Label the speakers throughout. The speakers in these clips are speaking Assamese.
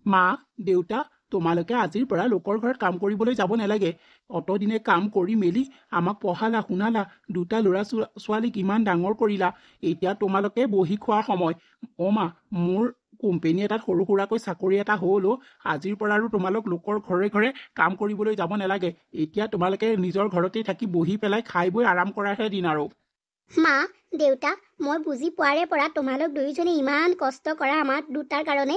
Speaker 1: মা দেউতা তোমালোকে আজিৰ পৰা লোকৰ ঘৰত কাম কৰিবলৈ যাব নালাগে। অতদিনে কাম কৰি মেলি আমাক পঢ়ালা শুনালা, দুটা ল'ৰা ছোৱালীক ইমান ডাঙৰ কৰিলা, এতিয়া তোমালোকে বহি খোৱাৰ সময়। মা মোৰ কোম্পেনী এটাত সৰু সুৰাকৈ চাকৰি এটা হ'ল। আজিৰ পৰা আৰু তোমালোক লোকৰ ঘৰে ঘৰে কাম কৰিবলৈ যাব নালাগে। এতিয়া তোমালোকে নিজৰ ঘৰতেই থাকি বহি পেলাই খাই বৈ আৰাম কৰাৰহে দিন আৰু।
Speaker 2: মা দেউতা মই বুজি পোৱাৰে পৰা তোমালোক দুয়োজনে ইমান কষ্ট কৰা আমাৰ দুটাৰ কাৰণে।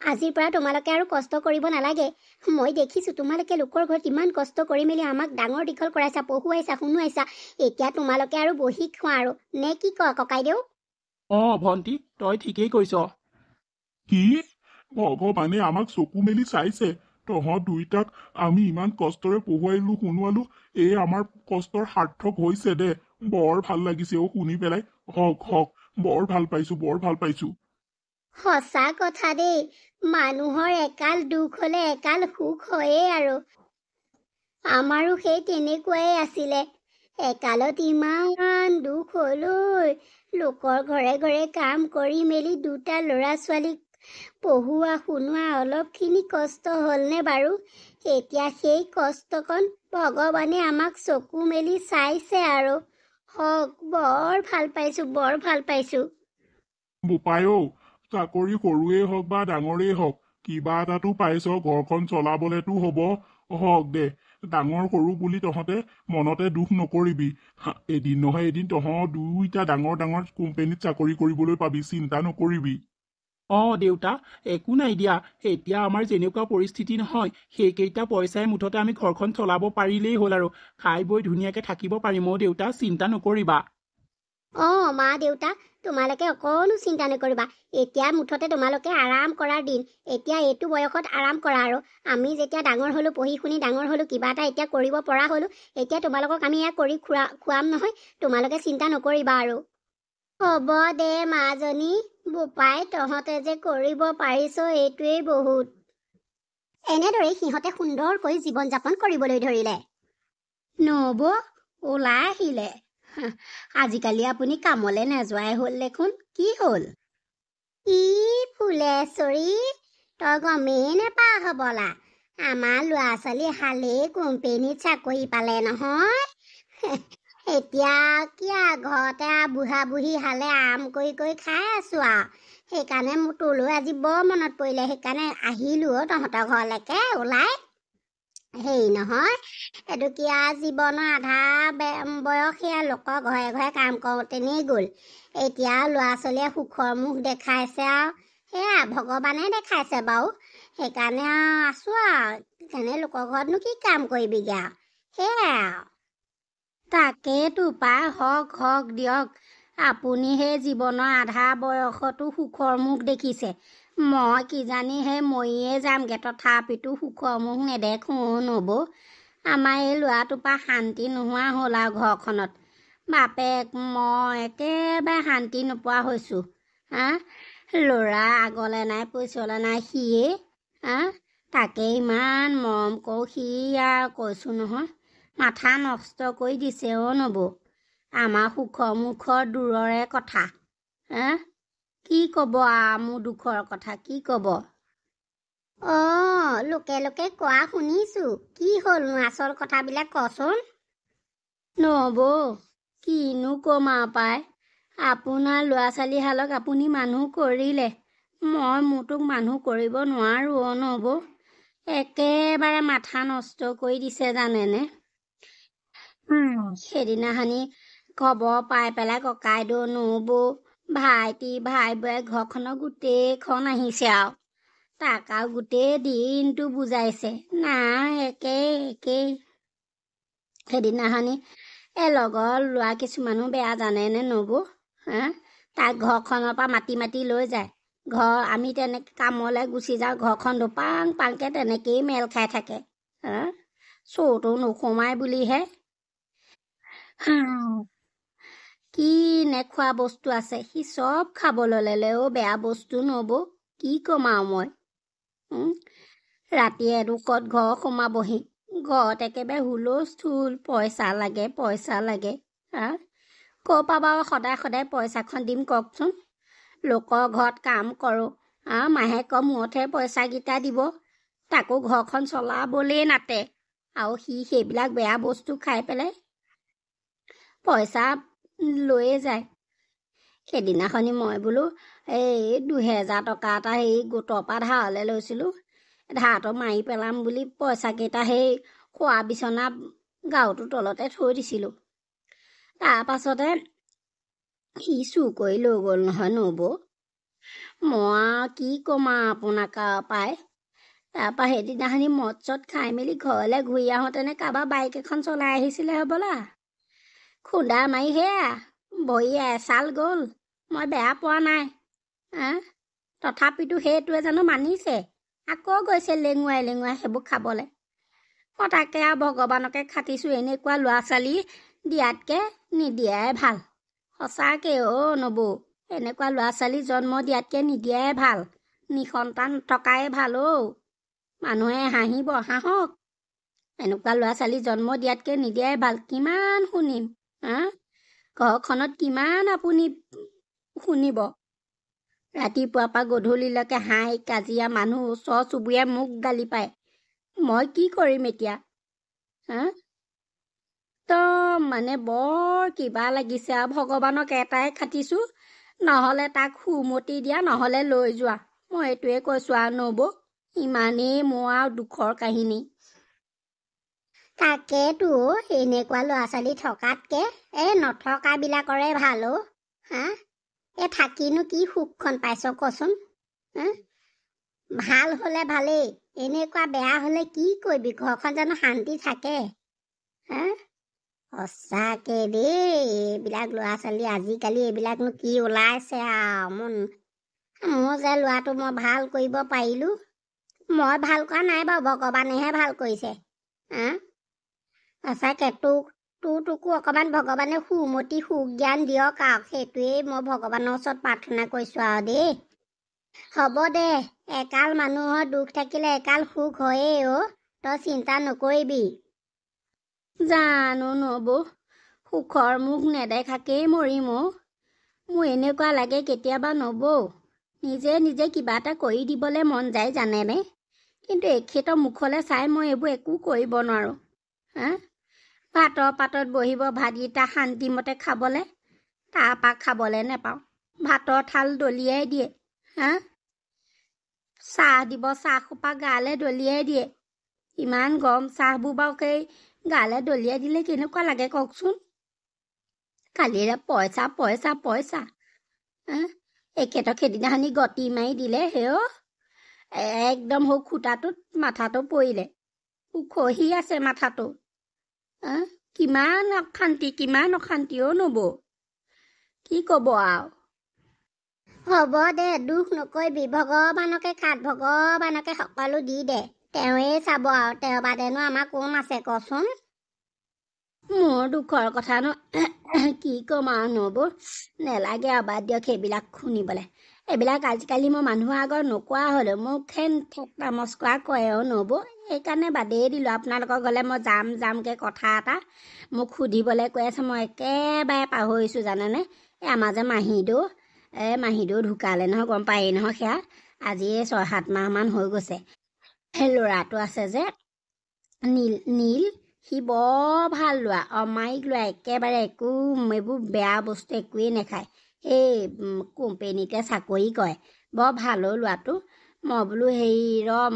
Speaker 2: আজিৰ পৰা তোমালোকে আৰু কষ্ট কৰিব নালাগে। মই দেখিছোঁ তোমালোকে লোকৰ ঘৰত ইমান কষ্ট কৰি মেলি আমাক ডাঙৰ দীঘল কৰাইছা, পঢ়ুৱাইছা শুনুৱাইছা। এতিয়া তোমালোকে আৰু বহি খোৱা আৰু নে কি কয় ককাইদেউ?
Speaker 1: ভণ্টি তই ঠিকেই কৈছ।
Speaker 3: কি ভগৱানে আমাক চকু মেলি চাইছে? তহঁত দুইটাক আমি ইমান কষ্টৰে পঢ়ুৱাইলো শুনোৱালো, এই আমাৰ কষ্টৰ সাৰ্থক হৈছে দে। বৰ ভাল লাগিছে শুনি পেলাই। হওক হওক, বৰ ভাল পাইছো বৰ ভাল পাইছো।
Speaker 2: সঁচা কথা দেই, মানুহৰ একাল দুখ হলে একাল সুখ হয়েই আৰু। আমাৰো সেই তেনেকুৱাই আছিলে। একালত ইমান দুখ হ'ল ঐ। লোকৰ ঘৰে ঘৰে কাম কৰি মেলি দুটা ল'ৰা ছোৱালীক পঢ়ুৱা শুনোৱা অলপখিনি কষ্ট হ'লনে বাৰু? এতিয়া সেই কষ্টকণ ভগৱানে আমাক চকু মেলি চাইছে আৰু। হওক, বৰ ভাল পাইছো বৰ ভাল পাইছো।
Speaker 3: বোপাই চাকৰি সৰুৱেই হওক বা ডাঙৰেই হওক, কিবা এটাতো পাইছ, ঘৰখন চলাবলেতো হব। হওক দে, ডাঙৰ সৰু বুলি তহঁতে মনতে দুখ নকৰিবি। এদিন নহয় এদিন তহঁত দুইটা ডাঙৰ ডাঙৰ কোম্পেনীত চাকৰি কৰিবলৈ পাবি, চিন্তা নকৰিবি।
Speaker 1: দেউতা একো নাই দিয়া, এতিয়া আমাৰ যেনেকুৱা পৰিস্থিতি নহয়, সেইকেইটা পইচাই মুঠতে আমি ঘৰখন চলাব পাৰিলেই হ'ল আৰু। খাই বৈ ধুনীয়াকে থাকিব পাৰিম। দেউতা চিন্তা নকৰিবা।
Speaker 2: মা দেউতা তোমালোকে অকণো চিন্তা নকৰিবা। এতিয়া মুঠতে তোমালোকে আৰাম কৰাৰ দিন। এতিয়া এইটো বয়সত আৰাম কৰা আৰু। আমি যেতিয়া ডাঙৰ হ'লো, পঢ়ি শুনি ডাঙৰ হ'লো, কিবা এটা এতিয়া কৰিব পৰা হ'লো, এতিয়া তোমালোকক আমি এয়া কৰি খুৱাম নহয়। তোমালোকে চিন্তা নকৰিবা আৰু। হ'ব দে মাজনী, বোপাই তহঁতে যে কৰিব পাৰিছ এইটোৱেই বহুত। এনেদৰেই সিহঁতে সুন্দৰকৈ জীৱন যাপন কৰিবলৈ ধৰিলে। নবৌ ওলাই আহিলে। আজিকালি আপুনি কামলৈ নেযোৱাই হ'ল দেখোন, কি হ'ল? কি ফুলেশ্বৰী, তই গমেই নেপাৱ হবলা। আমাৰ ল'ৰা ছোৱালী হালেই কোম্পেনীত চাকৰি পালে নহয়। এতিয়া কিয়া ঘৰতে বুঢ়া বুঢ়ী হালে আৰাম কৰি কৰি খাই আছো আৰু। সেইকাৰণে মোৰ তোলৈ আজি বৰ মনত পৰিলে, সেইকাৰণে আহিলো তহঁতৰ ঘৰলৈকে ওলাই। হেৰি নহয়, এইটো কিয়া জীৱনৰ আধা বয়স সেয়া লোকৰ ঘৰে ঘৰে কাম কৰোঁতেনেই গ'ল। এতিয়া ল'ৰা ছোৱালীয়ে সুখৰ মুখ দেখাইছে আৰু, সেয়া ভগৱানে দেখাইছে বাৰু। সেইকাৰণে আৰু আছোঁ আৰু। সেইকাৰণে লোকৰ ঘৰতনো কি কাম কৰিবিগৈ আৰু, সেয়াই আৰু। তাকেতো পাই, হওক হওক দিয়ক। আপুনি সেই জীৱনৰ আধা বয়সতো সুখৰ মুখ দেখিছে। মই কিজানি সেই মৰিয়ে যামগৈ, তথাপিতো সুখৰ মুখ নেদেখোঁ নবৌ। আমাৰ এই ল'ৰাটোৰ পৰা শান্তি নোহোৱা হ'ল আৰু ঘৰখনত। বাপেক মই একেবাৰে শান্তি নোপোৱা হৈছোঁ। ল'ৰা আগলৈ নাই পইচলৈ নাই, সিয়ে তাকে ইমান মৰম কৰোঁ, সি আৰু কৈছোঁ নহয় মাথা নষ্ট কৰি দিছে নবৌ। আমাৰ সুখৰ মুখৰ দূৰৰে কথা। কি ক'ব মোৰ দুখৰ কথা, কি ক'ব? লোকে লোকে কোৱা শুনিছোঁ। কি হ'লনো আচল কথাবিলাক কচোন? নবৌ কিনো ক'ম আৰু পাই। আপোনাৰ ল'ৰা ছোৱালীহালক আপুনি মানুহ কৰিলে, মই মোৰটোক মানুহ কৰিব নোৱাৰোঁ নবৌ। একেবাৰে মাথা নষ্ট কৰি দিছে জানেনে। সেইদিনাখনি খবৰ পাই পেলাই ককাইদেউ নবৌ ভাইটি ভাই বোৱাই ঘৰখনৰ গোটেইখন আহিছে আৰু। তাক আৰু গোটেই দিনটো বুজাইছে, নাই একেই। সেইদিনাখনি লগৰ ল'ৰা কিছুমানো বেয়া জানেনে নবৌ। তাক ঘৰখনৰ পৰা মাতি মাতি লৈ যায়। আমি তেনেকৈ কামলৈ গুচি যাওঁ, ঘৰখন দুপাং পাংকৈ তেনেকেই মেল খাই থাকে। চৌটো নোসোমাই বুলিহে। কি নেখোৱা বস্তু আছে সি চব খাবলৈ ল'লে বেয়া বস্তু নবৌ। কি ক'ম আৰু মই। ৰাতি এডোখৰত ঘৰ সোমাবহি, ঘৰত একেবাৰে হুলস্থুল, পইচা লাগে পইচা লাগে। ক'ৰ পৰা বাৰু সদায় সদায় পইচাখন দিম কওকচোন। লোকৰ ঘৰত কাম কৰোঁ, মাহেকৰ মূৰতহে পইচাকেইটা দিব, তাকো ঘৰখন চলাবলেই নাতে, আৰু সি সেইবিলাক বেয়া বস্তু খাই পেলাই পইচা লৈয়ে যায়। সেইদিনাখনি মই বোলো এই 2000 টকা এটা সেই গোটৰ পৰা ধাৰলৈ লৈছিলোঁ, ধাৰটো মাৰি পেলাম বুলি পইচাকেইটা সেই খোৱা বিচনা গাৰুটোৰ তলতে থৈ দিছিলোঁ। তাৰপাছতে সি চুৰ কৰি লৈ গ'ল নহয় নবৌ। মই আৰু কি ক'ম আৰু আপোনাক আৰু পাই। তাৰপৰা সেইদিনাখনি মদ চদ খাই মেলি ঘৰলৈ ঘূৰি আহোঁতেনে কাৰোবাৰ বাইক এখন চলাই আহিছিলে হ'বলা, খুন্দা মাৰি সেয়া ভৰি এচাল গ'ল। মই বেয়া পোৱা নাই, তথাপিতো সেইটোৱে জানো মানিছে, আকৌ গৈছে লেঙুৱাই লেঙুৱাই সেইবোৰ খাবলৈ। মই তাকে আৰু ভগৱানকে খাটিছোঁ, এনেকুৱা ল'ৰা ছোৱালী দিয়াতকৈ নিদিয়াই ভাল। সঁচাকৈ নবৌ, এনেকুৱা ল'ৰা ছোৱালী জন্ম দিয়াতকৈ নিদিয়াই ভাল, নিসন্তান থকাই ভাল। মানুহে হাঁহিব, হাঁহক, এনেকুৱা ল'ৰা ছোৱালী জন্ম দিয়াতকৈ নিদিয়াই ভাল। কিমান শুনিম, ঘৰখনত কিমান আপুনি শুনিব, ৰাতিপুৱাৰ পৰা গধূলিলৈকে হাই কাজিয়া, মানুহ ওচৰ চুবুৰীয়াই মোক গালি পায়। মই কি কৰিম এতিয়া? মানে বৰ কিবা লাগিছে আৰু ভগৱানক এটাই খাটিছোঁ, নহ'লে তাক সুমতি দিয়া, নহ'লে লৈ যোৱা। মই এইটোৱে কৈছোঁ আৰু নবৌ, ইমানেই মোৰ আৰু দুখৰ কাহিনী।
Speaker 4: তাকেতো এনেকুৱা ল'ৰা ছোৱালী থকাতকৈ নথকাবিলাকৰে ভাল। থাকিনো কি সুখখন পাইছ কচোন? ভাল হ'লে ভালেই, এনেকুৱা বেয়া হ'লে কি কৰিবি? ঘৰখন জানো শান্তি থাকে? সঁচাকে দেই, এইবিলাক ল'ৰা ছোৱালী আজিকালি এইবিলাকনো কি ওলাইছে আৰু। মোৰ যে ল'ৰাটো মই ভাল কৰিব পাৰিলোঁ, মই ভাল কৰা নাই বাৰু, ভগৱানেহে ভাল কৰিছে। সঁচাকে তোকো অকণমান ভগৱানে সুমতি সুজ্ঞান দিয়ক আৰু, সেইটোৱেই মই ভগৱানৰ ওচৰত প্ৰাৰ্থনা কৰিছোঁ আৰু দেই। হ'ব দে, একাল মানুহৰ দুখ থাকিলে একাল সুখ হয়েই। তই চিন্তা নকৰিবি।
Speaker 2: জানো নবৌ, সুখৰ মুখ নেদেখাকেই মৰিম। মোৰ এনেকুৱা লাগে কেতিয়াবা নবৌ, নিজে নিজে কিবা এটা কৰি দিবলৈ মন যায় জানেনে, কিন্তু এখেতৰ মুখলৈ চাই মই এইবোৰ একো কৰিব নোৱাৰোঁ। ভাতৰ পাতত বহিব ভাতকেইটা শান্তিমতে খাবলৈ, তাৰপৰা খাবলৈ নেপাওঁ। ভাতৰ থাল দলিয়াই দিয়ে, চাহ দিব, চাহসোপা গালৈ দলিয়াই দিয়ে। ইমান গৰম চাহবোৰ বাৰু সেই গালৈ দলিয়াই দিলে কেনেকুৱা লাগে কওকচোন? কালিৰে পইচা পইচা পইচা, এখেতক সেইদিনাখনি গতি মাৰি দিলে একদম খুটাটোত মাথাটো পৰিলে, খহি আছে মাথাটো। কিমান অশান্তি নবৌ, কি ক'ব আৰু।
Speaker 4: হ'ব দে, দুখ নকৰিবি, ভগৱানকে খাট, ভগৱানকে সকলো দি দে, তেওঁৱেই চাব আৰু, তেওঁ বাদেনো আমাৰ কোন আছে কচোন?
Speaker 2: মোৰ দুখৰ কথানো কি ক'ম আৰু নবৌ, নেলাগে আৰু, বাদ দিয়ক সেইবিলাক শুনিবলৈ। এইবিলাক আজিকালি মই মানুহৰ আগত নোকোৱা হ'লোঁ, মোক ঠেকটা মস্কৰা কয় নবৌ, সেইকাৰণে বাদেই দিলোঁ। আপোনালোকৰ ঘৰলৈ মই যামকৈ কথা এটা মোক সুধিবলৈ কৈ আছে, মই একেবাৰে পাহৰিছোঁ জানেনে। আমাৰ যে মাহীদেউ ঢুকালে নহয়, গম পায়েই নহয়। সেয়া আজি 6-7 মাহমান হৈ গৈছে। সেই ল'ৰাটো আছে যে নীল, সি বৰ ভাল ল'ৰা, অমায়িক ল'ৰা, একেবাৰে একো এইবোৰ বেয়া বস্তু একোৱেই নাখায়। এই কোম্পেনীতে চাকৰি কৰে, বৰ ভালো ল'ৰাটো। মই বোলো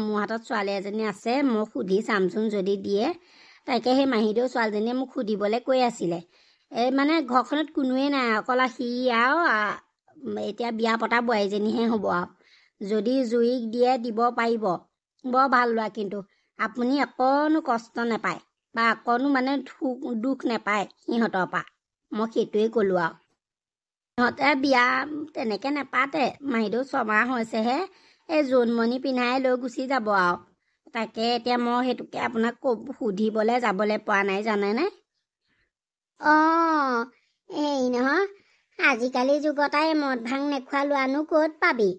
Speaker 2: মোৰ হাতত ছোৱালী এজনী আছে, মই সুধি চামচোন যদি দিয়ে। তাকে সেই মাহীদেউ ছোৱালীজনীয়ে মোক সুধিবলৈ কৈ আছিলে। মানে ঘৰখনত কোনোৱেই নাই, অকল সি আৰু এতিয়া বিয়া পতা বোৱাৰীজনীহে হ'ব আৰু, যদি জুইক দিয়ে দিব পাৰিব। বৰ ভাল ল'ৰা, কিন্তু আপুনি অকণো কষ্ট নাপায় বা অকণো মানে দুখ নাপায় সিহঁতৰ পৰা। মই সেইটোৱে ক'লোঁ আৰু। সিহঁতে বিয়া তেনেকৈ নেপাতে, মাহীদেউ 6 মাহ হৈছেহে, এই জোনমণি পিন্ধাই লৈ গুচি যাব আৰু। তাকে এতিয়া মই সেইটোকে আপোনাক সুধিবলৈ যাবলৈ পৰা নাই জানেনে।
Speaker 4: নহয়, আজিকালি যুগত মদ ভাং নেখোৱা ল'ৰানো ক'ত পাবি?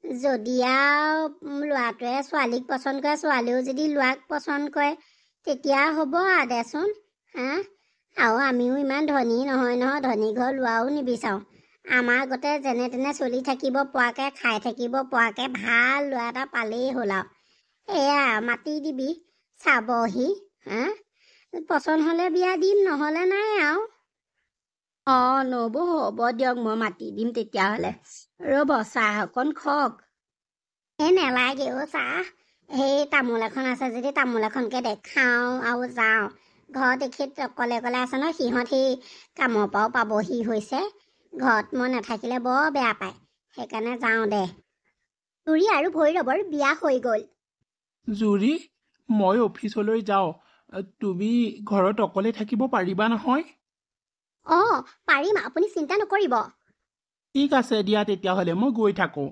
Speaker 4: যদি আৰু ল'ৰাটোৱে ছোৱালীক পচন্দ কৰে, ছোৱালীও যদি ল'ৰাক পচন্দ কৰে, তেতিয়া হ'ব আৰু দেচোন। আৰু আমিও ইমান ধনী নহয়, ধনী ঘৰ ল'ৰাও নিবিচাৰোঁ।
Speaker 2: আমাৰ আগতে যেনে তেনে চলি থাকিব পৰাকৈ খাই থাকিব পৰাকৈ ভাল ল'ৰা এটা পালেই হ'ল আৰু এয়া মাতি দিবি চাবহি হা পচন্দ হ'লে বিয়া দিম নহ'লে নাই আৰু অঁ নবৌ হ'ব দিয়ক মই মাতি দিম তেতিয়াহ'লে ৰ'ব চাহ অকণ খওক এই নেলাগে অ' চাহ সেই তামোল এখন আছে যদি তামোল এখনকে দেখাওঁ আৰু যাওঁ ঘৰত এখেত অকলে অকলে আছে নহয় সিহঁত সেই কামৰ পৰাও পাবহি হৈছে ঘৰত মই নাথাকিলে বৰ বেয়া পায় সেইকাৰণে যাওঁ দে তুৰি আৰু ভৈৰৱৰ বিয়া হৈ গ'ল
Speaker 1: জুৰি মই অফিচলৈ যাওঁ তুমি ঘৰত অকলে থাকিব পাৰিবা নহয়
Speaker 2: অঁ পাৰিম আপুনি চিন্তা নকৰিব
Speaker 1: ঠিক আছে দিয়া তেতিয়াহ'লে মই গৈ থাকোঁ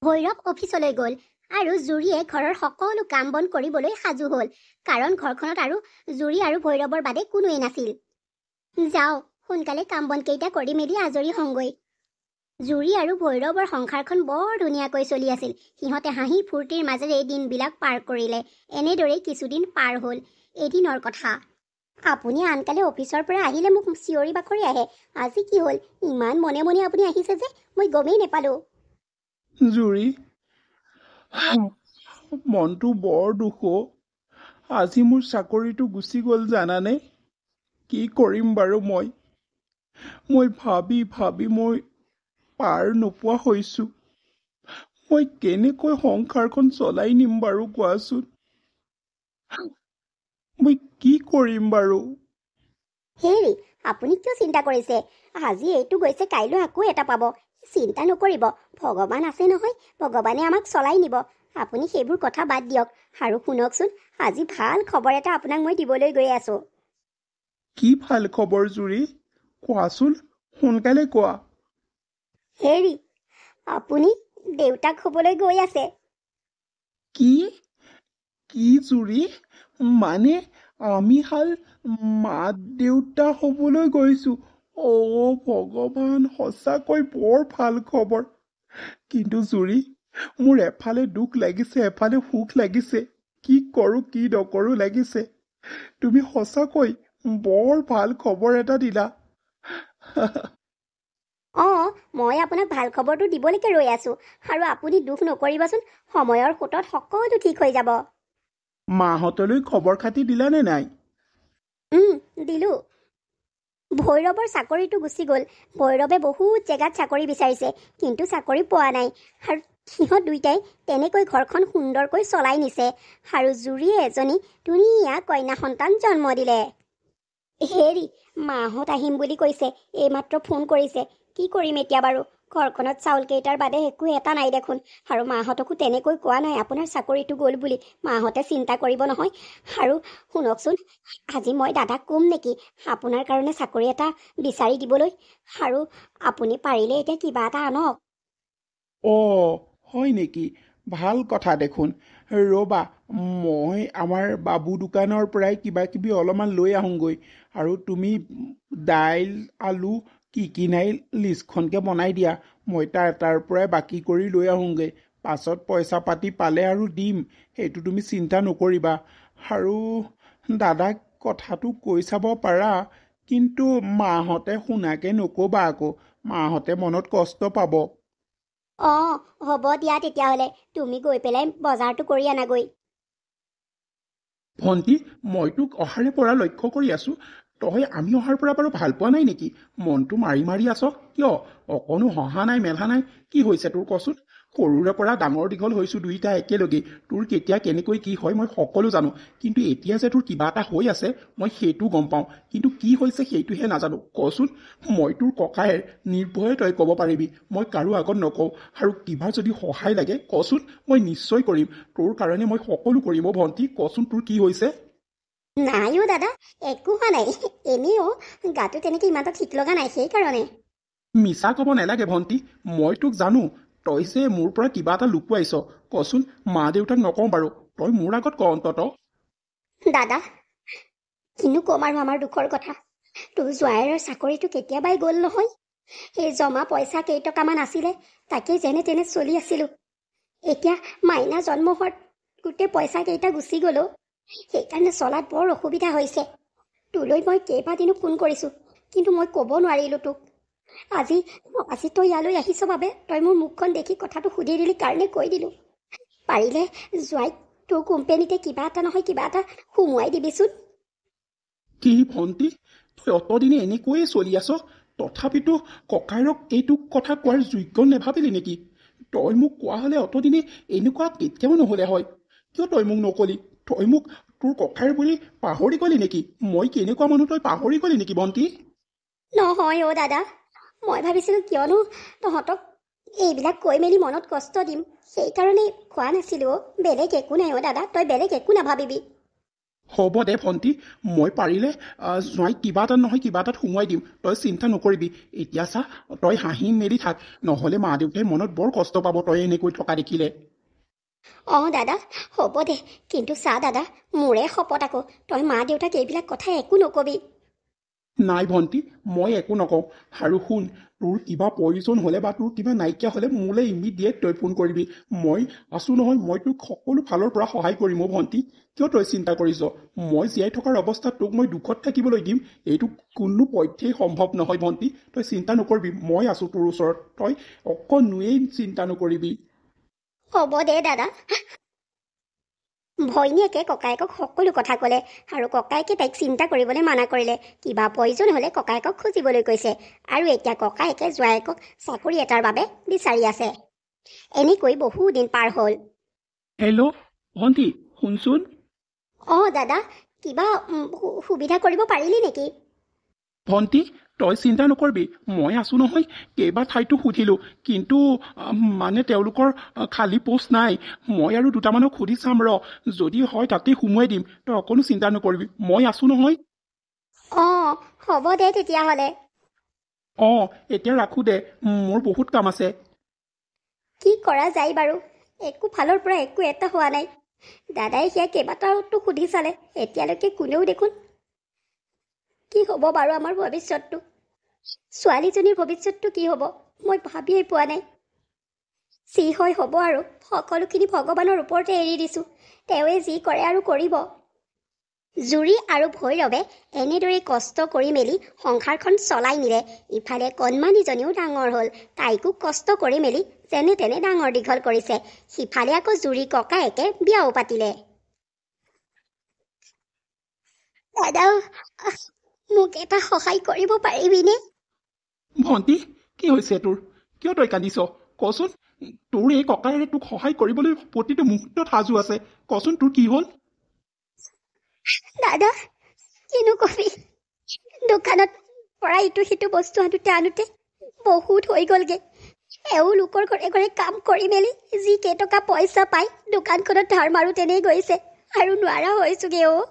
Speaker 2: ভৈৰৱ অফিচলৈ গ'ল আৰু জুৰিয়ে ঘৰৰ সকলো কাম বন কৰিবলৈ সাজু হ'ল কাৰণ ঘৰখনত আৰু জুৰি আৰু ভৈৰৱৰ বাদে কোনোৱেই নাছিল যাওঁ সোনকালে কাম বনকেইটা কৰি মেলি আজৰি হওঁগৈ জুৰি আৰু ভৈৰৱৰ সংসাৰখন বৰ ধুনীয়াকৈ চলি আছিল সিহঁতে হাঁহি ফূৰ্তিৰ মাজেৰে দিনবিলাক পাৰ কৰিলে এনেদৰেই কিছুদিন পাৰ হ'ল এদিনৰ কথা আপুনি আনকালে অফিচৰ পৰা আহিলে মোক চিঞৰি বাখৰি আহে আজি কি হ'ল ইমান মনে মনে আপুনি আহিছে যে মই গমেই নেপালোঁ
Speaker 1: জুৰি মনটো বৰ দুখ অ'। আজি মোৰ চাকৰিটো গুচি গ'ল জানানে কি কৰিম বাৰু মই ভাবি ভাবি মই পাৰ নোপোৱা হৈছোঁ মই কেনেকৈ সংসাৰখন চলাই নিম বাৰু কোৱাচোন মই কি কৰিম বাৰু
Speaker 2: হেৰি আপুনি কিয় চিন্তা কৰিছে আজি এইটো গৈছে কাইলৈ আকৌ এটা পাব চিন্তা নকৰিব ভগৱান আছে নহয় ভগৱানে আমাক চলাই নিব আপুনি সেইবোৰ কথা বাদ দিয়ক আৰু শুনকচোন আজি ভাল খবৰ এটা আপোনাক মই দিবলৈ গৈ আছোঁ
Speaker 1: কি ভাল খবৰ জুৰি কোৱাচোন সোনকালে কোৱা
Speaker 2: হেৰি আপুনি দেউতাক হ'বলৈ গৈ আছে
Speaker 1: কি কি জুৰি মানে আমি হাল মা দেউতা হ'বলৈ গৈছোঁ অ' ভগৱান সঁচাকৈ বৰ ভাল খবৰ কিন্তু জুৰি মোৰ এফালে দুখ লাগিছে এফালে সুখ লাগিছে কি কৰোঁ কি নকৰোঁ লাগিছে তুমি সঁচাকৈ বৰ ভাল খবৰ এটা দিলা
Speaker 2: অঁ মই আপোনাক ভাল খবৰটো দিবলৈকে ৰৈ আছোঁ আৰু আপুনি দুখ নকৰিবচোন সময়ৰ সোঁতত সকলো ঠিক হৈ যাব
Speaker 1: মাহঁতলৈ খবৰ খাতি দিলানে নাই
Speaker 2: দিলোঁ ভৈৰৱৰ চাকৰিটো গুচি গ'ল ভৈৰৱে বহুত জেগাত চাকৰি বিচাৰিছে কিন্তু চাকৰি পোৱা নাই আৰু সিহঁত দুইটাই তেনেকৈ ঘৰখন সুন্দৰকৈ চলাই নিছে আৰু জুৰিয়ে এজনী ধুনীয়া কন্যা সন্তান জন্ম দিলে হেৰি মাহঁত আহিম বুলি কৈছে এইমাত্ৰ ফোন কৰিছে কি কৰিম এতিয়া বাৰু ঘৰখনত চাউলকেইটাৰ বাদে একো এটা নাই দেখোন আৰু মাহঁতকো তেনেকৈ কোৱা নাই আপোনাৰ চাকৰিটো গ'ল বুলি মাহঁতে চিন্তা কৰিব নহয় আৰু শুনকচোন আজি মই দাদাক ক'ম নেকি আপোনাৰ কাৰণে চাকৰি এটা বিচাৰি দিবলৈ আৰু আপুনি পাৰিলে এতিয়া কিবা এটা আনক
Speaker 1: অ' হয় নেকি ভাল কথা দেখোন ৰ'বা মই আমাৰ বাবু দোকানৰ পৰাই কিবা কিবি অলপমান লৈ আহোঁগৈ আৰু তুমি দাইল আলু কি নাই লিষ্টখনকে বনাই দিয়া মই তাৰ পৰাই বাকী কৰি লৈ আহোঁগৈ পাছত পইচা পাতি পালে আৰু দিম সেইটো তুমি চিন্তা নকৰিবা আৰু দাদাক কথাটো কৈ চাব পাৰা কিন্তু মাহঁতে শুনাকে নক'বা আকৌ মাহঁতে মনত কষ্ট পাব
Speaker 2: অঁ হ'ব দিয়া তেতিয়াহ'লে তুমি গৈ পেলাই বজাৰটো কৰি আনাগৈ
Speaker 1: ভণ্টি মই তোক অহাৰে পৰা লক্ষ্য কৰি আছোঁ তই আমি অহাৰ পৰা বাৰু ভাল পোৱা নাই নেকি মনটো মাৰি মাৰি আছ কিয় অকণো হহা নাই মেলা নাই কি হৈছে তোৰ কচোন সৰুৰে পৰা ডাঙৰ দীঘল হৈছোঁ দুইটা একেলগেই তোৰ কেতিয়া কেনেকৈ কি হয় মই সকলো জানো কিন্তু এতিয়া যে তোৰ কিবা এটা হৈ আছে মই সেইটো গম পাওঁ কিন্তু কি হৈছে সেইটোহে নাজানো কচোন মই তোৰ ককায়েৰ নিৰ্ভয়ে তই ক'ব পাৰিবি মই কাৰো আগত নকওঁ আৰু কিবা যদি সহায় লাগে কচোন মই নিশ্চয় কৰিম তোৰ কাৰণে মই সকলো কৰিম অ' ভণ্টি কচোন তোৰ কি হৈছে
Speaker 2: নাই অ' দাদা একো হোৱা নাই এনেও গাটো তেনেকৈ ইমান এটা ঠিক লগা নাই সেইকাৰণে
Speaker 1: মিছা ক'ব নালাগে ভণ্টি মই তোক জানো তই যে মোৰ পৰা কিবা এটা লুকুৱাইছ কচোন মা দেউতাক নকওঁ বাৰু তই মোৰ আগত ক অন্তত
Speaker 2: দাদা কিনো ক'ম আৰু আমাৰ দুখৰ কথা তোৰ জোৱাইৰৰ চাকৰিটো কেতিয়াবাই গ'ল নহয় সেই জমা পইচা কেইটকামান আছিলে তাকেই যেনে তেনে চলি আছিলোঁ এতিয়া মাইনা জন্ম হোৱাৰ গোটেই পইচা কেইটা গুচি গ'লো সেইকাৰণে চলাত বৰ অসুবিধা হৈছে তোলৈ মই কেইবাদিনো ফোন কৰিছোঁ কিন্তু মই ক'ব নোৱাৰিলোঁ তোক আজি আজি তই ইয়ালৈ আহিছ বাবে তই মোৰ মুখখন দেখি কথাটো সুধি দিলি কাৰণে কৈ দিলোঁ। পাৰিলে জোঁৱাইক তোৰ কোম্পেনীতে কিবা এটা নহয় কিবা এটা সোমোৱাই দিবিচোন।
Speaker 1: কি ভণ্টি, তই অতদিনে এনেকৈয়ে চলি আছ, তথাপিতো ককাইৰক এইটো কথা কোৱাৰ যোগ্য নেভাবিলি নেকি? তই মোক কোৱা হ'লে অতদিনে এনেকুৱা কেতিয়াও নহ'লে হয়। কিয় তই মোক নকলি? তই মোক তোৰ ককাইৰ বুলি পাহৰি গলি নেকি? মই কেনেকুৱা মানুহ তই পাহৰি গলি নেকি ভণ্টি?
Speaker 2: নহয় অ' দাদা, মই ভাবিছিলোঁ কিয়নো তহঁতক এইবিলাক কৈ মেলি মনত কষ্ট দিম, সেইকাৰণেই কোৱা নাছিলোঁ অ'। বেলেগ একো নাই অ' দাদা, তই বেলেগ একো নাভাবিবি।
Speaker 1: হ'ব দে ভণ্টি, মই পাৰিলে জোঁৱাইক কিবা এটাত নহয় কিবা এটাত সোমোৱাই দিম, তই চিন্তা নকৰিবি। এতিয়া চা, তই হাঁহি মেলি থাক, নহ'লে মা দেউতাই মনত বৰ কষ্ট পাব তই এনেকৈ থকা দেখিলে।
Speaker 2: অঁ দাদা হ'ব দে, কিন্তু চা দাদা, মোৰে শপত আকৌ, তই মা দেউতাক এইবিলাক কথা একো নকবি।
Speaker 1: নাই ভণ্টি, মই একো নকওঁ। আৰু শুন, তোৰ কিবা প্ৰয়োজন হ'লে বা তোৰ কিবা নাইকিয়া হ'লে মোলৈ ইমিডিয়েট তই ফোন কৰিবি। মই আছোঁ নহয়, মই তোক সকলো ফালৰ পৰা সহায় কৰিম অ' ভণ্টি। কিয় তই চিন্তা কৰিছ? মই জীয়াই থকাৰ অৱস্থাত তোক মই দুখত থাকিবলৈ দিম, এইটো কোনো পধ্যেই সম্ভৱ নহয় ভণ্টি। তই চিন্তা নকৰিবি, মই আছোঁ তোৰ ওচৰত, তই অকণোৱেই চিন্তা নকৰিবি।
Speaker 2: হ'ব দে দাদা। ভৈনীয়েকে ককায়েকক সকলো কথা ক'লে আৰু ককায়েকে তাইক চিন্তা কৰিবলৈ মানা কৰিলে। কিবা প্ৰয়োজন হ'লে ককায়েকক খুজিবলৈ কৈছে, আৰু এতিয়া ককায়েকে জোৱায়েকক চাকৰি এটাৰ বাবে বিচাৰি আছে। এনেকৈ বহুদিন পাৰ হ'ল।
Speaker 1: হেল্ল' ভণ্টি, শুনচোন।
Speaker 2: অঁ দাদা, কিবা সুবিধা কৰিব পাৰিলি নেকি?
Speaker 1: ভণ্টি, তই চিন্তা নকৰিবি, মই আছোঁ নহয়। কেইবা ঠাইতো সুধিলোঁ, কিন্তু মানে তেওঁলোকৰ খালী পোষ্ট নাই। মই আৰু দুটামানক সুধি চাম ৰ, যদি হয় তাতেই সোমোৱাই দিম। তই অকণো চিন্তা নকৰিবি, মই আছোঁ নহয়।
Speaker 2: অঁ হ'ব দে তেতিয়াহ'লে।
Speaker 1: অঁ এতিয়া ৰাখোঁ দে, মোৰ বহুত কাম আছে।
Speaker 2: কি কৰা যায় বাৰু? একো ফালৰ পৰা একো এটা হোৱা নাই। দাদাই সেয়া কেইবাটাওতো সুধি চালে, এতিয়ালৈকে কোনেও দেখোন। কি হ'ব বাৰু আমাৰ ভৱিষ্যতটো? ছোৱালীজনীৰ ভৱিষ্যতটো কি হ'ব মই ভাবিয়েই পোৱা নাই। যি হয় হ'ব আৰু, সকলোখিনি ভগৱানৰ ওপৰতে এৰি দিছোঁ, তেওঁৱে যি কৰে আৰু কৰিব। জুৰি আৰু ভৈৰৱে এনেদৰে কষ্ট কৰি মেলি সংসাৰখন চলাই নিলে। ইফালে কণমানিজনীও ডাঙৰ হ'ল, তাইকো কষ্ট কৰি মেলি যেনে তেনে ডাঙৰ দীঘল কৰিছে। সিফালে আকৌ জুৰি ককায়েকে বিয়াও পাতিলে। দাদা, মোক এটা সহায় কৰিব পাৰিবিনে?
Speaker 1: ভণ্টি, কি হৈছে তোৰ? কিয় তই কান্দিছ? কচোন, তোৰ এই ককায়েৰে তোক সহায় কৰিবলৈ প্ৰতিটো মুহূৰ্তত সাজু আছে। কচোন, তোৰ কি হ'ল?
Speaker 2: দাদা, কিনো কবি, দোকানত পৰা ইটো সিটো বস্তু আনোতে বহুত হৈ গ'লগে। এওঁ লোকৰ ঘৰে ঘৰে কাম কৰি মেলি যি কেইটকা পইচা পাই দোকানখনত ধাৰ মাৰো তেনেই গৈছে, আৰু নোৱাৰা হৈছোগে অ'।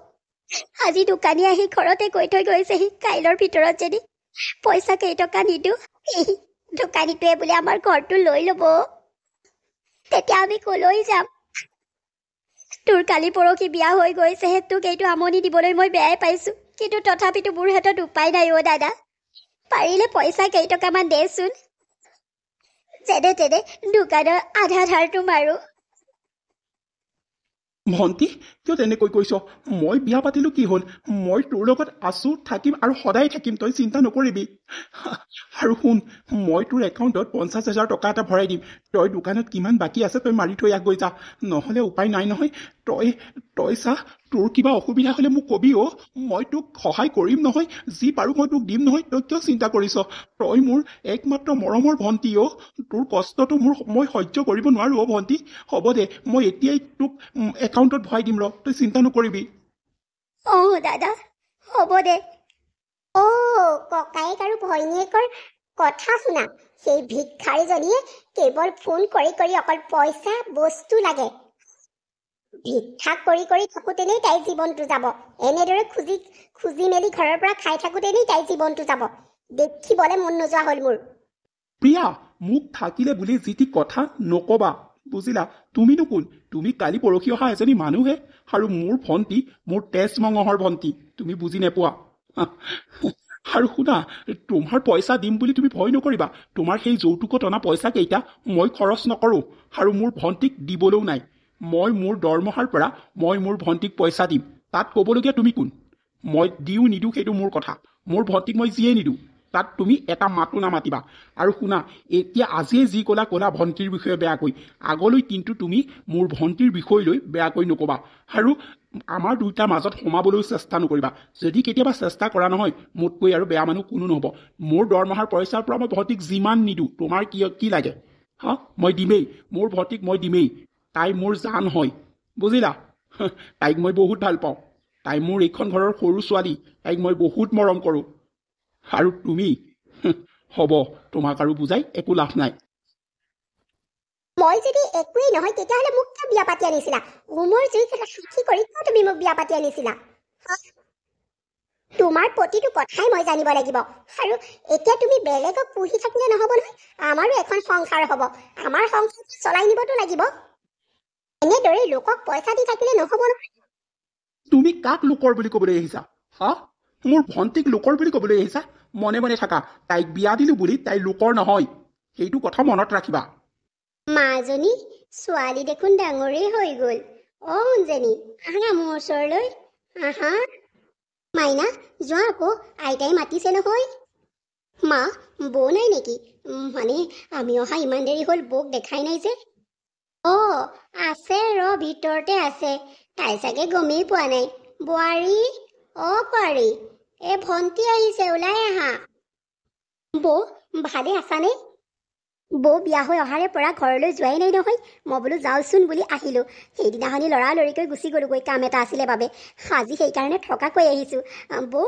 Speaker 2: আজি দোকানী আহি ঘৰতে কৈ থৈ গৈছেহি, কাইলৰ ভিতৰত যদি পইচা কেইটকা নিদিওঁ, দোকানীটোৱে বোলে আমাৰ ঘৰটো লৈ ল'ব। তেতিয়া আমি কলৈ যাম? তোৰ কালি পৰহি বিয়া হৈ গৈছেহে, তোক এইটো আমনি দিবলৈ মই বেয়াই পাইছোঁ, কিন্তু তথাপিতো মোৰ হাতত উপায় নাই অ' দাদা। পাৰিলে পইচা কেইটকামান দেচোন, যেনে তেনে দোকানৰ আধা ধাৰটো মাৰো।
Speaker 1: ভণ্টি, কিয় তেনেকৈ কৈছ? মই বিয়া পাতিলোঁ কি হ'ল? মই তোৰ লগত আছোঁ, থাকিম আৰু সদায় থাকিম, তই চিন্তা নকৰিবি। আৰু শুন, মই তোৰ একাউণ্টত 50,000 টকা এটা ভৰাই দিম। তই দোকানত কিমান বাকী আছে তই মাৰি থৈ গৈ যা, নহ'লে উপায় নাই নহয়। তই চা, তোৰ কিবা অসুবিধা হ'লে মোক কবি অ', মই তোক সহায় কৰিম নহয়, যি পাৰোঁ মই তোক দিম নহয়। তই কিয় চিন্তা কৰিছ? তই মোৰ একমাত্ৰ মৰমৰ ভণ্টি অ', তোৰ কষ্টটো মই সহ্য কৰিব নোৱাৰোঁ অ' ভণ্টি। হ'ব দে, মই এতিয়াই তোক একাউণ্টত ভৰাই দিম ৰ, তই চিন্তা নকৰিবি।
Speaker 2: অঁ দাদা, হ'ব দে। ককায়েক আৰু ভৈনীয়েকৰ কথা শুনা। সেই ভিক্ষাৰীজনীয়ে কেৱল ফোন কৰি কৰি অকল পইচা বস্তু লাগে। ভিক্ষা কৰি কৰি থাকোঁতেনেই তাইৰ জীৱনটো যাব। এনেদৰে খুজি মেলি ঘৰৰ পৰা খাই থাকোঁতেনেই তাইৰ জীৱনটো যাব। দেখিবলৈ মন নোযোৱা হ'ল মোৰ।
Speaker 1: প্ৰিয়া, মোক থাকিলে বুলি যি টি কথা নকবা, বুজিলা? তুমিনো কোন? তুমি কালি পৰহি অহা এজনী মানুহে, আৰু মোৰ ভণ্টি, মোৰ তেজ মঙহৰ ভণ্টি, তুমি বুজি নোপোৱা। আৰু শুনা, তোমাৰ পইচা দিম বুলি তুমি ভয় নকৰিবা। তোমাৰ সেই যৌতুকত অনা পইচা কেইটা মই খৰচ নকৰোঁ, আৰু মোৰ ভণ্টিক দিবলৈও নাই। মই মোৰ দৰমহাৰ পৰা মই মোৰ ভণ্টিক পইচা দিম, তাত ক'বলগীয়া তুমি কোন? মই দিওঁ নিদিওঁ সেইটো মোৰ কথা, মোৰ ভণ্টিক মই যিয়ে নিদিওঁ। তাত তুমি এটা মাতো নামাতিবা। আৰু শুনা, এতিয়া আজিয়ে যি ক'লা ভণ্টিৰ বিষয়ে বেয়াকৈ, আগলৈ কিন্তু তুমি মোৰ ভণ্টিৰ বিষয় লৈ বেয়াকৈ নক'বা আৰু আমাৰ দুয়োটাৰ মাজত সোমাবলৈ চেষ্টা নকৰিবা। যদি কেতিয়াবা চেষ্টা কৰা নহয়, মোতকৈ আৰু বেয়া মানুহ কোনো নহ'ব। মোৰ দৰমহাৰ পইচাৰ পৰা মই ভণ্টিক যিমান নিদিওঁ, তোমাৰ কি লাগে? হা, মই দিমেই, মোৰ ভণ্টিক মই দিমেই। তাই মোৰ জান হয়, বুজিলা? তাইক মই বহুত ভাল পাওঁ। তাই মোৰ এইখন ঘৰৰ সৰু ছোৱালী, তাইক মই বহুত মৰম কৰোঁ। আৰু তুমি হ'ব, তোমাক আৰু বুজাই একো লাভ নাই।
Speaker 2: মই যদি একোৱেই নহয় তেতিয়াহ'লে মোক কিয় বিয়া পাতি আনিছিলা? উমৰ জুই সাক্ষী কৰি কিয় তুমি মোক বিয়া পাতি আনিছিলা? তোমাৰ প্ৰতিটো কথাই মই জানিব লাগিব। আৰু এতিয়া তুমি বেলেগক পুহি থাকিলে নহ'ব নহয়, আমাৰো এখন সংসাৰ হ'ব। আমাৰ সংসাৰটো চলাই নিবতো লাগিব। এনেদৰে লোকক পইচা দি থাকিলে নহ'ব নহয়।
Speaker 1: তুমি কাক লোকৰ বুলি ক'বলৈ আহিছা? হা, মোৰ ভণ্টিক লোকৰ বুলি ক'বলৈ আহিছা? মনে মনে থাকা। তাইক বিয়া দিলোঁ বুলি তাই লোকৰ নহয়, সেইটো কথা মনত ৰাখিবা।
Speaker 2: মাজনী, ছোৱালী দেখোন ডাঙৰেই হৈ গ'ল। সোণজনী, আহা মোৰ ওচৰলৈ, আহা। মাইনা, যোৱা আকৌ, আইতাই মাতিছে নহয়। মা, বৌ নাই নেকি? মানে আমি অহা ইমান দেৰি হ'ল, বৌক দেখাই নাই যে। আছে ভিতৰতে আছে। তাই চাগে গমেই পোৱা নাই। বোৱাৰী, বোৱাৰী, ভণ্টি আহিছে, ওলাই আহা। বৌ, ভালে আছানে? বৌ বিয়া হৈ অহাৰে পৰা ঘৰলৈ যোৱাই নাই নহয়। মই বোলো যাওঁচোন বুলি আহিলোঁ। সেইদিনাখনি লৰালৰিকৈ গুচি গ'লোগৈ, কাম এটা আছিলে বাবে। আজি সেইকাৰণে থকাকৈ আহিছোঁ। বৌ,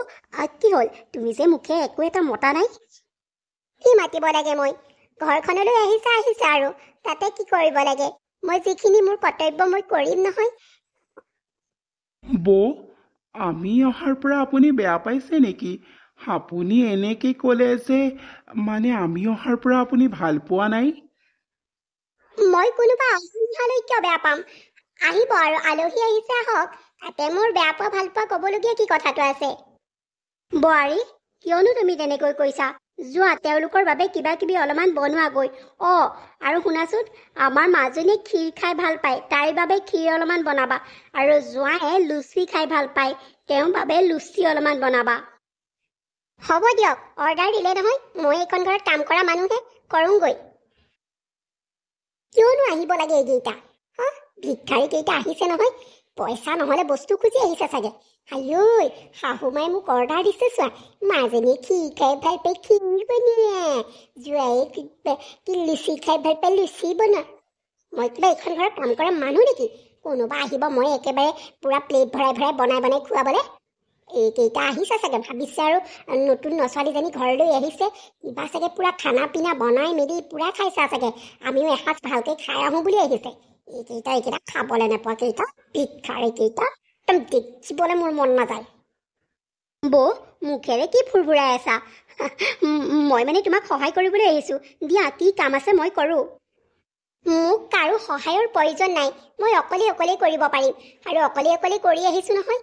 Speaker 2: কি হ'ল? তুমি যে মুখে একো এটা মতা নাই। কি মাতিব লাগে মই? ঘৰখনলৈ আহিছে আৰু তাতে কি কৰিব লাগে? মই যিখিনি মোৰ কৰ্তব্য মই কৰিম নহয়।
Speaker 1: বৌ, আমি অহাৰ পৰা আপুনি বেয়া পাইছে নেকি? আপুনি এনেকে ক'লে যে, মানে আমি অহাৰ পৰা আপুনি ভাল পোৱা নাই?
Speaker 2: মই কোনোবা অসুবিধালৈ কিয় বেয়া পাম? আহিব আৰু আলহী আহিছে, আহক। তাতে মোৰ বেয়া পোৱা ভাল পোৱা ক'বলগীয়া কি কথাটো আছে? বোৱাৰী, কিয়নো তুমি তেনেকৈ কৈছা? যোৱা, তেওঁলোকৰ বাবে কিবা কিবি অলপমান বনোৱাগৈ। আৰু শুনাচোন, আমাৰ মাজনীয়ে ক্ষীৰ খাই ভাল পায়, তাইৰ বাবে ক্ষীৰ অলপমান বনাবা। আৰু জোঁৱায়ে লুচি খাই ভাল পায়, তেওঁৰ বাবে লুচি অলপমান বনাবা। হ'ব দিয়ক, অৰ্ডাৰ দিলে নহয়। মই এইখন ঘৰত কাম কৰা মানুহহে, কৰোঁগৈ। কিয়নো আহিব লাগে এইকেইটা? ভিক্ষাৰীকেইটা আহিছে নহয়, পইচা নহ'লে বস্তু খুজি আহিছে চাগে। আইঐ, শাহুমাই মোক অৰ্ডাৰ দিছে চোৱা। মাজনীয়ে ক্ষীৰ খাই ভাল পাই ক্ষীৰ বনোৱা, জোঁৱায়ে কি লুচি খাই ভাল পাই লুচি বনোৱা। মই কিবা এইখন ঘৰত কাম কৰা মানুহ নেকি? কোনোবা আহিব, মই একেবাৰে পুৰা প্লেট ভৰাই বনাই খুৱাবলৈ। এইকেইটা আহিছে চাগে, ভাবিছে আৰু নতুন নছোৱালীজনী ঘৰলৈ আহিছে, কিবা চাগে পুৰা খানা পিনা বনাই মেলি পুৰা খাইছা চাগে। আমিও এসাঁজ ভালকে খাই আহোঁ বুলি আহিছে। এইকেইটা খাবলৈ নোপোৱা কেইটা, ভিক্ষাৰী কেইটা, একদম দেখিবলৈ মোৰ মন নাযায়। বৌ, মুখেৰে কি ফুৰফুৰাই আছা? মই মানে তোমাক সহায় কৰিবলৈ আহিছোঁ। দিয়া, কি কাম আছে মই কৰোঁ। মোক কাৰো সহায়ৰ প্ৰয়োজন নাই। মই অকলে কৰিব পাৰিম। আৰু অকলে কৰি আহিছোঁ নহয়।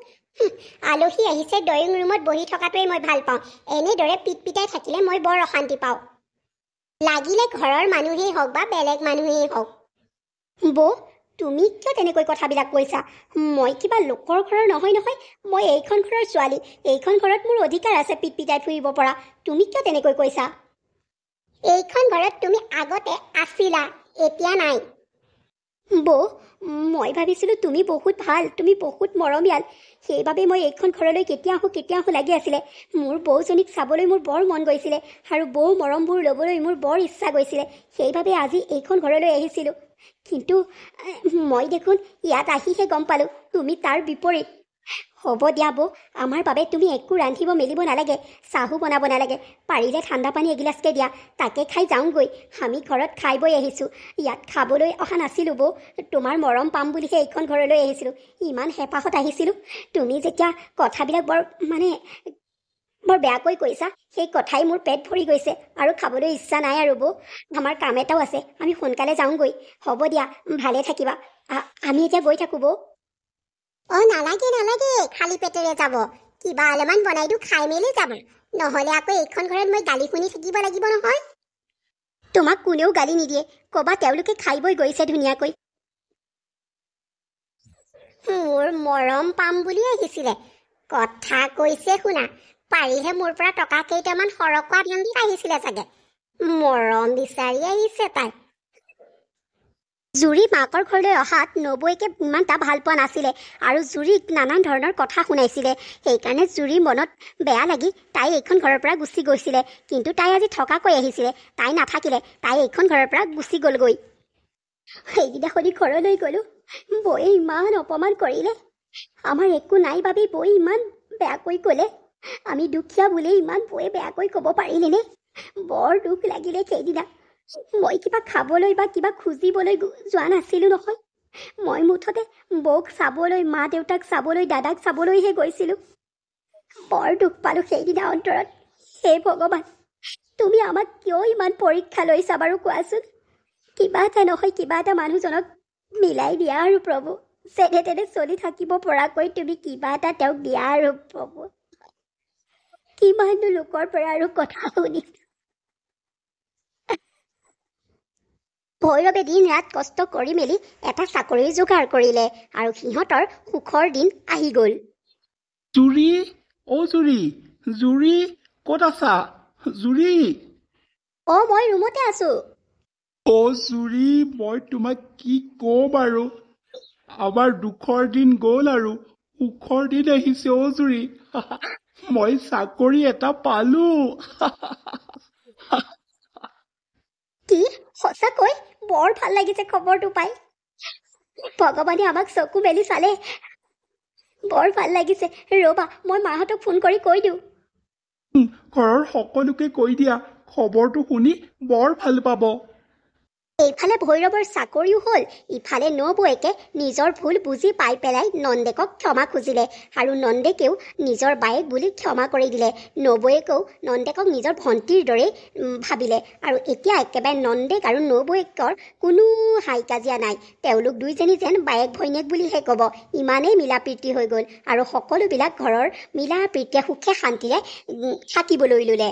Speaker 2: আলহী আহিছে, ড্ৰয়িং ৰুমত বহি থকাটোৱেই মই ভাল পাওঁ। এনেদৰে পিটাই থাকিলে মই বৰ অশান্তি পাওঁ। লাগিলে ঘৰৰ মানুহেই হওক বা বেলেগ মানুহেই হওক। বৌ, তুমি কিয় তেনেকৈ কথাবিলাক কৈছা? মই কিবা লোকৰ ঘৰৰ নহয়। মই এইখন ঘৰৰ ছোৱালী। এইখন ঘৰত মোৰ অধিকাৰ আছে পিটাই ফুৰিব পৰা। তুমি কিয় তেনেকৈ কৈছা? এইখন ঘৰত তুমি আগতে আছিলা, এতিয়া নাই। বৌ, মই ভাবিছিলোঁ তুমি বহুত ভাল, তুমি বহুত মৰমীয়াল। সেইবাবে মই এইখন ঘৰলৈ কেতিয়া আহোঁ লাগি আছিলে। মোৰ বৌজনীক চাবলৈ মোৰ বৰ মন গৈছিলে আৰু বৌ মৰমবোৰ ল'বলৈ মোৰ বৰ ইচ্ছা গৈছিলে। সেইবাবে আজি এইখন ঘৰলৈ আহিছিলোঁ। কিন্তু মই দেখোন ইয়াত আহিহে গম পালোঁ তুমি তাৰ বিপৰীত। হ'ব দিয়া বৌ, আমাৰ বাবে তুমি একো ৰান্ধিব মেলিব নালাগে, চাহো বনাব নালাগে। পাৰিলে ঠাণ্ডা পানী এগিলাচকে দিয়া, তাকে খাই যাওঁগৈ। আমি ঘৰত খাই বৈ আহিছোঁ, ইয়াত খাবলৈ অহা নাছিলোঁ বৌ। তোমাৰ মৰম পাম বুলিহে এইখন ঘৰলৈ আহিছিলোঁ। ইমান হেঁপাহত আহিছিলোঁ। তুমি যেতিয়া কথাবিলাক বৰ বেয়াকৈ কৈছা, সেই কথাই মোৰ পেট ভৰি গৈছে আৰু খাবলৈ ইচ্ছা নাই আৰু বৌ। আমাৰ কাম এটাও আছে, আমি সোনকালে যাওঁগৈ। হ'ব দিয়া, ভালে থাকিবা। আমি এতিয়া গৈ থাকোঁ বৌ। নালাগে, খালী পেটেৰে যাব। কিবা অলপমান বনাই দিওঁ, খাই মেলি যাব। নহ'লে আকৌ এইখন ঘৰত মই গালি শুনি থাকিব লাগিব নহয়। তোমাক কোনেও গালি নিদিয়ে, ক'বা তেওঁলোকে খাই বৈ গৈছে ধুনীয়াকৈ। মোৰ মৰম পাম বুলি আহিছিলে, কথা কৈছে শুনা। পাৰিহে মোৰ পৰা টকা কেইটামান সৰহকৈ ধান দি আহিছিলে চাগে। মৰম বিচাৰি আহিছে তাই। জুৰি মাকৰ ঘৰলৈ অহাত নবৌৱেকে ইমান এটা ভাল পোৱা নাছিলে আৰু জুৰিক নানান ধৰণৰ কথা শুনাইছিলে। সেইকাৰণে জুৰিৰ মনত বেয়া লাগি তাই এইখন ঘৰৰ পৰা গুচি গৈছিলে। কিন্তু তাই আজি থকাকৈ আহিছিলে, তাই নাথাকিলে, তাই এইখন ঘৰৰ পৰা গুচি গ'লগৈ। সেইদিনাখনি ঘৰলৈ গ'লোঁ, বৌয়ে ইমান অপমান কৰিলে। আমাৰ একো নাই বাবেই বৌয়ে ইমান বেয়াকৈ ক'লে। আমি দুখীয়া বুলিয়ে ইমান বৌয়ে বেয়াকৈ ক'ব পাৰিলেনে? বৰ দুখ লাগিলে সেইদিনা। মই কিবা খাবলৈ বা কিবা খুজিবলৈ যোৱা নাছিলোঁ নহয়। মই মুঠতে বৌক চাবলৈ, মা দেউতাক চাবলৈ, দাদাক চাবলৈহে গৈছিলোঁ। বৰ দুখ পালোঁ সেইদিনা অন্তৰত। হে ভগৱান, তুমি আমাক কিয় ইমান পৰীক্ষা লৈছা বাৰু কোৱাচোন? কিবা এটা নহয় কিবা এটা মানুহজনক মিলাই দিয়া আৰু প্ৰভু। যেনে তেনে চলি থাকিব পৰাকৈ তুমি কিবা এটা তেওঁক দিয়া আৰু প্ৰভু। কিমাননো লোকৰ পৰা আৰু কথা শুনি। ভৈৰৱে দিন ৰাত কষ্ট কৰি মেলি এটা চাকৰি যোগাৰ কৰিলে আৰু সিহঁতৰ সুখৰ দিন আহি গ'ল।
Speaker 1: জুৰি, অ' জুৰি, জুৰি ক'ত আছা? জুৰি,
Speaker 2: মই ৰুমতে আছোঁ।
Speaker 1: অ' জুৰি, মই তোমাক কি ক'ম আৰু। আমাৰ দুখৰ দিন গ'ল আৰু সুখৰ দিন আহিছে অ' জুৰি। মই চাকৰি এটা পালোঁ।
Speaker 2: কি সঁচাকৈ? বৰ ভাল লাগিছে খবৰটো পাই। ভগৱানে আমাক চকু মেলি চালে। বৰ ভাল লাগিছে। ৰ'বা, মই মাহঁতক ফোন কৰি কৈ দিওঁ।
Speaker 1: ঘৰৰ সকলোকে কৈ দিয়া, খবৰটো শুনি বৰ ভাল পাব।
Speaker 2: এইফালে ভৈৰৱৰ চাকৰিও হ'ল, ইফালে নবৌৱেকে নিজৰ ভুল বুজি পাই পেলাই নন্দেকক ক্ষমা খুজিলে আৰু নন্দেকেও নিজৰ বায়েক বুলি ক্ষমা কৰি দিলে। নবৌৱেকেও নন্দেকক নিজৰ ভণ্টিৰ দৰেই ভাবিলে আৰু এতিয়া একেবাৰে নন্দেক আৰু নবৌৱেকৰ কোনো হাই কাজিয়া নাই। তেওঁলোক দুইজনী যেন বায়েক ভৈনীয়েক বুলিহে ক'ব। ইমানেই মিলা প্ৰীতি হৈ গ'ল আৰু সকলোবিলাক ঘৰৰ মিলা প্ৰীতিয়ে সুখে শান্তিৰে থাকিবলৈ ল'লে।